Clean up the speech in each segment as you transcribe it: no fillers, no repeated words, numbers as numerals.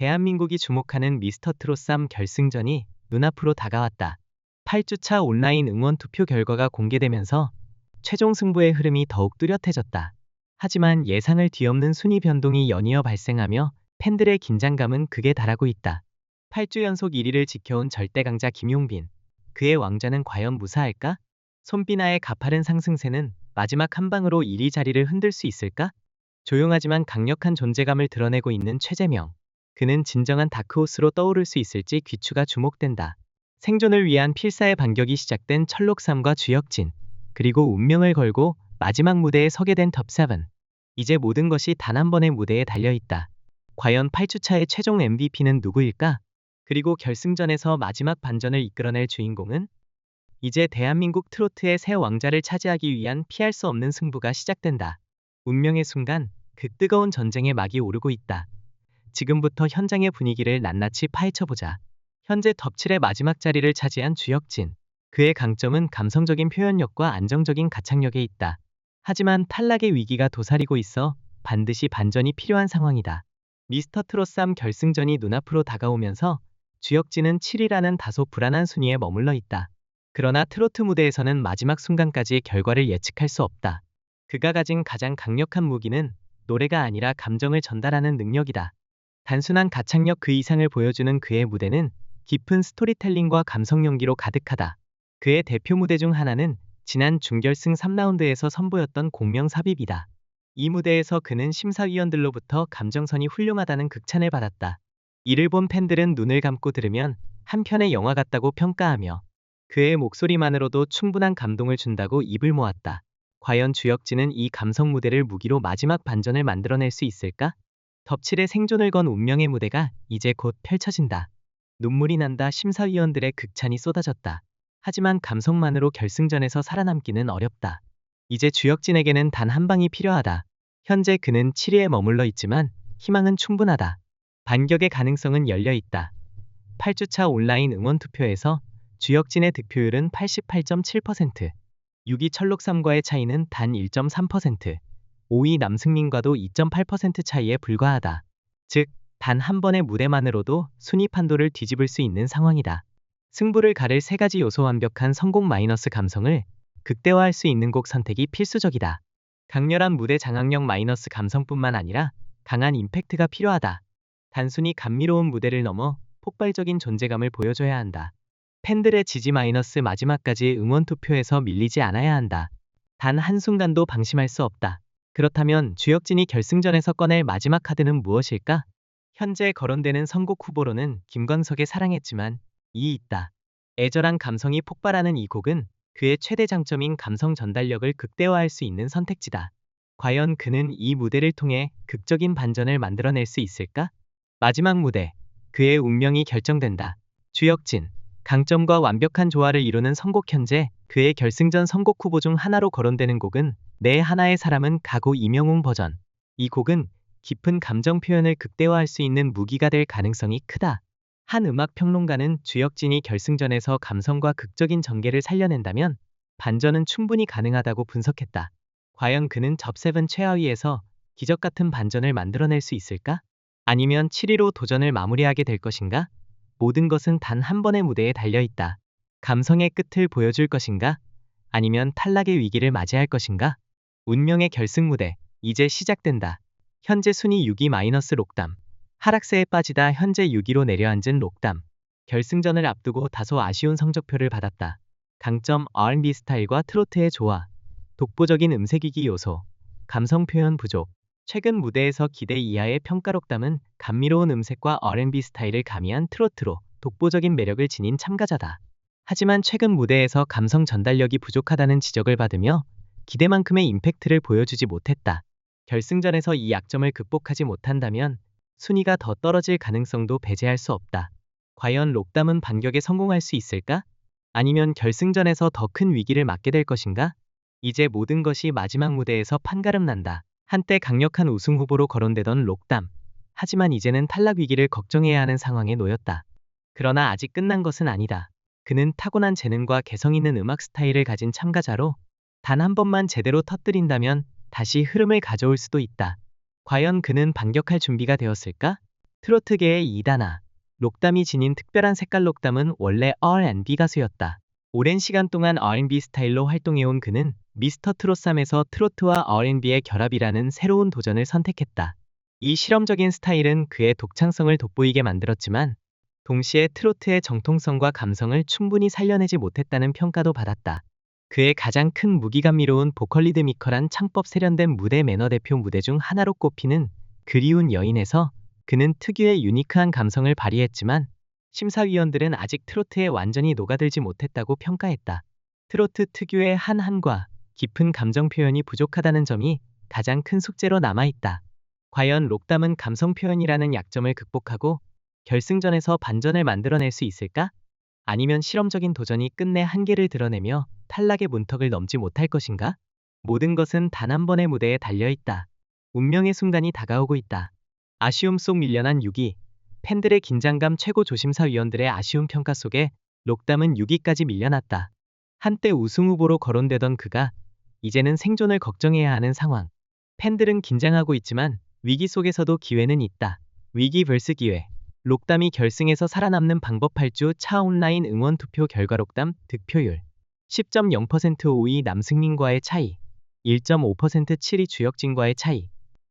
대한민국이 주목하는 미스터 트롯3 결승전이 눈앞으로 다가왔다. 8주차 온라인 응원 투표 결과가 공개되면서 최종 승부의 흐름이 더욱 뚜렷해졌다. 하지만 예상을 뒤엎는 순위 변동이 연이어 발생하며 팬들의 긴장감은 극에 달하고 있다. 8주 연속 1위를 지켜온 절대 강자 김용빈. 그의 왕좌는 과연 무사할까? 손비나의 가파른 상승세는 마지막 한 방으로 1위 자리를 흔들 수 있을까? 조용하지만 강력한 존재감을 드러내고 있는 최재명. 그는 진정한 다크호스로 떠오를 수 있을지 귀추가 주목된다. 생존을 위한 필사의 반격이 시작된 철록삼과 주혁진, 그리고 운명을 걸고 마지막 무대에 서게 된 top7. 이제 모든 것이 단 한 번의 무대에 달려있다. 과연 8주차의 최종 MVP는 누구일까? 그리고 결승전에서 마지막 반전을 이끌어낼 주인공은? 이제 대한민국 트로트의 새 왕자를 차지하기 위한 피할 수 없는 승부가 시작된다. 운명의 순간, 그 뜨거운 전쟁의 막이 오르고 있다. 지금부터 현장의 분위기를 낱낱이 파헤쳐보자. 현재 top7의 마지막 자리를 차지한 주혁진. 그의 강점은 감성적인 표현력과 안정적인 가창력에 있다. 하지만 탈락의 위기가 도사리고 있어 반드시 반전이 필요한 상황이다. 미스터 트롯3 결승전이 눈앞으로 다가오면서 주혁진은 7위라는 다소 불안한 순위에 머물러 있다. 그러나 트로트 무대에서는 마지막 순간까지 결과를 예측할 수 없다. 그가 가진 가장 강력한 무기는 노래가 아니라 감정을 전달하는 능력이다. 단순한 가창력 그 이상을 보여주는 그의 무대는 깊은 스토리텔링과 감성 연기로 가득하다. 그의 대표 무대 중 하나는 지난 준결승 3라운드에서 선보였던 공명삽입이다. 이 무대에서 그는 심사위원들로부터 감정선이 훌륭하다는 극찬을 받았다. 이를 본 팬들은 눈을 감고 들으면 한편의 영화 같다고 평가하며 그의 목소리만으로도 충분한 감동을 준다고 입을 모았다. 과연 주혁진은 이 감성 무대를 무기로 마지막 반전을 만들어낼 수 있을까? top7의 생존을 건 운명의 무대가 이제 곧 펼쳐진다. 눈물이 난다. 심사위원들의 극찬이 쏟아졌다. 하지만 감성만으로 결승전에서 살아남기는 어렵다. 이제 주혁진에게는 단 한 방이 필요하다. 현재 그는 7위에 머물러 있지만 희망은 충분하다. 반격의 가능성은 열려 있다. 8주차 온라인 응원 투표에서 주혁진의 득표율은 88.7%, 6위 철록삼과의 차이는 단 1.3%, 5위 남승민과도 2.8% 차이에 불과하다. 즉, 단 한 번의 무대만으로도 순위 판도를 뒤집을 수 있는 상황이다. 승부를 가를 세 가지 요소 완벽한 성공 마이너스 감성을 극대화할 수 있는 곡 선택이 필수적이다. 강렬한 무대 장악력 마이너스 감성뿐만 아니라 강한 임팩트가 필요하다. 단순히 감미로운 무대를 넘어 폭발적인 존재감을 보여줘야 한다. 팬들의 지지 마이너스 마지막까지 응원 투표에서 밀리지 않아야 한다. 단 한순간도 방심할 수 없다. 그렇다면 주혁진이 결승전에서 꺼낼 마지막 카드는 무엇일까? 현재 거론되는 선곡 후보로는 김광석의 사랑했지만 이 있다. 애절한 감성이 폭발하는 이 곡은 그의 최대 장점인 감성 전달력을 극대화할 수 있는 선택지다. 과연 그는 이 무대를 통해 극적인 반전을 만들어낼 수 있을까? 마지막 무대, 그의 운명이 결정된다. 주혁진, 강점과 완벽한 조화를 이루는 선곡. 현재 그의 결승전 선곡 후보 중 하나로 거론되는 곡은 내 하나의 사람은 가고 이명웅 버전. 이 곡은 깊은 감정 표현을 극대화할 수 있는 무기가 될 가능성이 크다. 한 음악 평론가는 주혁진이 결승전에서 감성과 극적인 전개를 살려낸다면 반전은 충분히 가능하다고 분석했다. 과연 그는 top7 최하위에서 기적 같은 반전을 만들어낼 수 있을까? 아니면 7위로 도전을 마무리하게 될 것인가? 모든 것은 단 한 번의 무대에 달려있다. 감성의 끝을 보여줄 것인가? 아니면 탈락의 위기를 맞이할 것인가? 운명의 결승 무대, 이제 시작된다. 현재 순위 6위 마이너스 록담. 하락세에 빠지다 현재 6위로 내려앉은 록담. 결승전을 앞두고 다소 아쉬운 성적표를 받았다. 강점 R&B 스타일과 트로트의 조화, 독보적인 음색위기 요소, 감성 표현 부족. 최근 무대에서 기대 이하의 평가. 록담은 감미로운 음색과 R&B 스타일을 가미한 트로트로 독보적인 매력을 지닌 참가자다. 하지만 최근 무대에서 감성 전달력이 부족하다는 지적을 받으며 기대만큼의 임팩트를 보여주지 못했다. 결승전에서 이 약점을 극복하지 못한다면 순위가 더 떨어질 가능성도 배제할 수 없다. 과연 록담은 반격에 성공할 수 있을까? 아니면 결승전에서 더 큰 위기를 맞게 될 것인가? 이제 모든 것이 마지막 무대에서 판가름 난다. 한때 강력한 우승 후보로 거론되던 록담. 하지만 이제는 탈락 위기를 걱정해야 하는 상황에 놓였다. 그러나 아직 끝난 것은 아니다. 그는 타고난 재능과 개성 있는 음악 스타일을 가진 참가자로 단 한 번만 제대로 터뜨린다면 다시 흐름을 가져올 수도 있다. 과연 그는 반격할 준비가 되었을까? 트로트계의 이단아. 록담이 지닌 특별한 색깔. 록담은 원래 R&B 가수였다. 오랜 시간 동안 R&B 스타일로 활동해온 그는 미스터 트롯3에서 트로트와 R&B의 결합이라는 새로운 도전을 선택했다. 이 실험적인 스타일은 그의 독창성을 돋보이게 만들었지만 동시에 트로트의 정통성과 감성을 충분히 살려내지 못했다는 평가도 받았다. 그의 가장 큰 무기감미로운 보컬 리드미컬한 창법 세련된 무대 매너. 대표 무대 중 하나로 꼽히는 그리운 여인에서 그는 특유의 유니크한 감성을 발휘했지만 심사위원들은 아직 트로트에 완전히 녹아들지 못했다고 평가했다. 트로트 특유의 한한과 깊은 감정 표현이 부족하다는 점이 가장 큰 숙제로 남아있다. 과연 록담은 감성 표현이라는 약점을 극복하고 결승전에서 반전을 만들어낼 수 있을까? 아니면 실험적인 도전이 끝내 한계를 드러내며 탈락의 문턱을 넘지 못할 것인가? 모든 것은 단 한 번의 무대에 달려있다. 운명의 순간이 다가오고 있다. 아쉬움 속 밀려난 6위. 팬들의 긴장감. 최고 조심사위원들의 아쉬운 평가 속에 록담은 6위까지 밀려났다. 한때 우승 후보로 거론되던 그가 이제는 생존을 걱정해야 하는 상황. 팬들은 긴장하고 있지만 위기 속에서도 기회는 있다. 위기 vs 기회. 록담이 결승에서 살아남는 방법. 8주 차 온라인 응원 투표 결과 록담 득표율 10.0%. 5위 남승민과의 차이 1.5%. 7위 주혁진과의 차이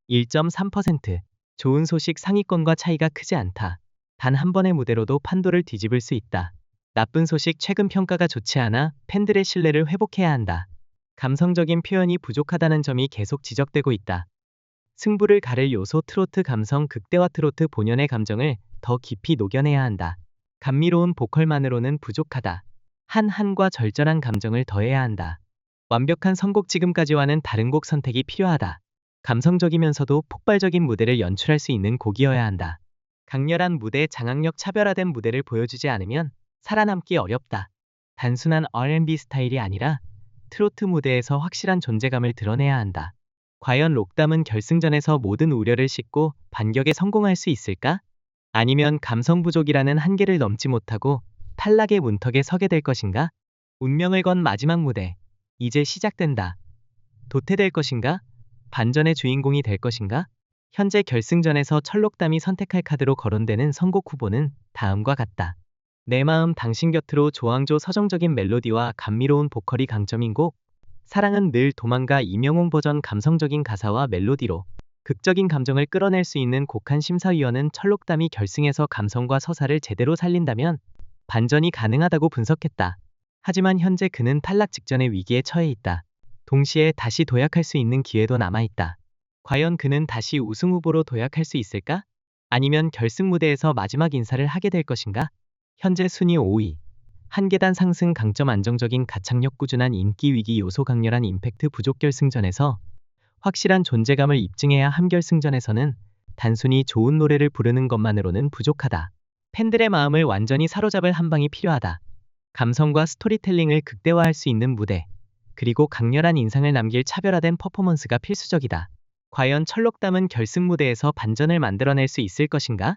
1.3%. 좋은 소식. 상위권과 차이가 크지 않다. 단 한 번의 무대로도 판도를 뒤집을 수 있다. 나쁜 소식. 최근 평가가 좋지 않아 팬들의 신뢰를 회복해야 한다. 감성적인 표현이 부족하다는 점이 계속 지적되고 있다. 승부를 가를 요소. 트로트 감성. 극대화. 트로트 본연의 감정을 더 깊이 녹여내야 한다. 감미로운 보컬만으로는 부족하다. 한한과 절절한 감정을 더해야 한다. 완벽한 선곡. 지금까지와는 다른 곡 선택이 필요하다. 감성적이면서도 폭발적인 무대를 연출할 수 있는 곡이어야 한다. 강렬한 무대. 장악력. 차별화된 무대를 보여주지 않으면 살아남기 어렵다. 단순한 R&B 스타일이 아니라 트로트 무대에서 확실한 존재감을 드러내야 한다. 과연 록담은 결승전에서 모든 우려를 싣고 반격에 성공할 수 있을까? 아니면 감성 부족이라는 한계를 넘지 못하고 탈락의 문턱에 서게 될 것인가? 운명을 건 마지막 무대. 이제 시작된다. 도태될 것인가? 반전의 주인공이 될 것인가? 현재 결승전에서 철록담이 선택할 카드로 거론되는 선곡 후보는 다음과 같다. 내 마음. 당신 곁으로. 조항조. 서정적인 멜로디와 감미로운 보컬이 강점인 곡. 사랑은 늘 도망가. 이명웅 버전. 감성적인 가사와 멜로디로 극적인 감정을 끌어낼 수 있는 곡. 한 심사위원은 철록담이 결승에서 감성과 서사를 제대로 살린다면 반전이 가능하다고 분석했다. 하지만 현재 그는 탈락 직전의 위기에 처해 있다. 동시에 다시 도약할 수 있는 기회도 남아있다. 과연 그는 다시 우승 후보로 도약할 수 있을까? 아니면 결승 무대에서 마지막 인사를 하게 될 것인가? 현재 순위 5위. 한 계단 상승. 강점. 안정적인 가창력. 꾸준한 인기. 위기 요소. 강렬한 임팩트 부족. 결승전에서 확실한 존재감을 입증해야 함. 결승전에서는 단순히 좋은 노래를 부르는 것만으로는 부족하다. 팬들의 마음을 완전히 사로잡을 한 방이 필요하다. 감성과 스토리텔링을 극대화할 수 있는 무대, 그리고 강렬한 인상을 남길 차별화된 퍼포먼스가 필수적이다. 과연 철록담은 결승 무대에서 반전을 만들어낼 수 있을 것인가?